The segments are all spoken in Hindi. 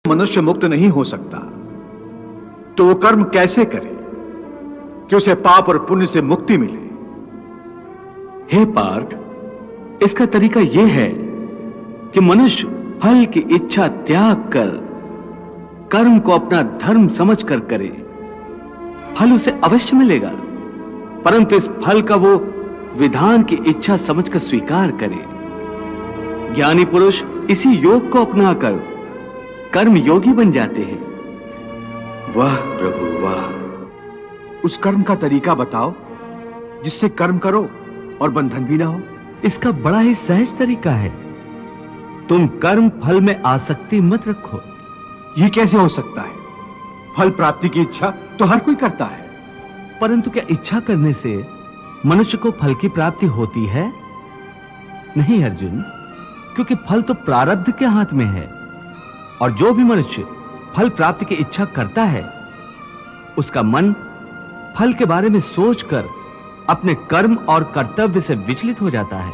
मनुष्य मुक्त नहीं हो सकता, तो वो कर्म कैसे करे कि उसे पाप और पुण्य से मुक्ति मिले? हे पार्थ, इसका तरीका यह है कि मनुष्य फल की इच्छा त्याग कर कर्म को अपना धर्म समझकर करे। फल उसे अवश्य मिलेगा, परंतु इस फल का वो विधान की इच्छा समझकर स्वीकार करे। ज्ञानी पुरुष इसी योग को अपनाकर कर्म योगी बन जाते हैं। वाह प्रभु वाह, उस कर्म का तरीका बताओ जिससे कर्म करो और बंधन भी ना हो। इसका बड़ा ही सहज तरीका है। तुम कर्म फल में आसक्ति मत रखो। यह कैसे हो सकता है? फल प्राप्ति की इच्छा तो हर कोई करता है। परंतु क्या इच्छा करने से मनुष्य को फल की प्राप्ति होती है? नहीं अर्जुन, क्योंकि फल तो प्रारब्ध के हाथ में है, और जो भी मनुष्य फल प्राप्ति की इच्छा करता है उसका मन फल के बारे में सोचकर अपने कर्म और कर्तव्य से विचलित हो जाता है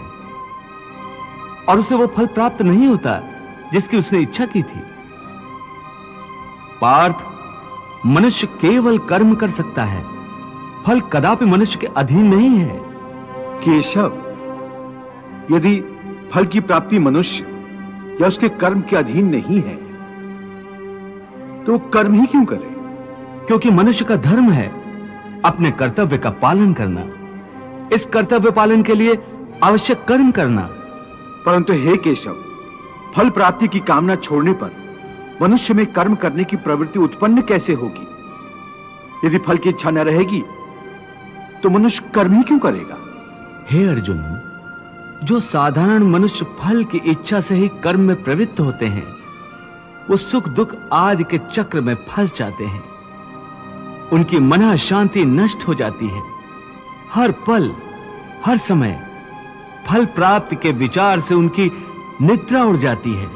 और उसे वो फल प्राप्त नहीं होता जिसकी उसने इच्छा की थी। पार्थ, मनुष्य केवल कर्म कर सकता है, फल कदापि मनुष्य के अधीन नहीं है। केशव, यदि फल की प्राप्ति मनुष्य या उसके कर्म के अधीन नहीं है तो कर्म ही क्यों करे? क्योंकि मनुष्य का धर्म है अपने कर्तव्य का पालन करना, इस कर्तव्य पालन के लिए आवश्यक कर्म करना। परंतु हे केशव, फल प्राप्ति की कामना छोड़ने पर मनुष्य में कर्म करने की प्रवृत्ति उत्पन्न कैसे होगी? यदि फल की इच्छा न रहेगी तो मनुष्य कर्म ही क्यों करेगा? हे अर्जुन, जो साधारण मनुष्य फल की इच्छा से ही कर्म में प्रवृत्त होते हैं वो सुख दुख आदि के चक्र में फंस जाते हैं। उनकी मन शांति नष्ट हो जाती है। हर पल हर समय फल प्राप्ति के विचार से उनकी निद्रा उड़ जाती है।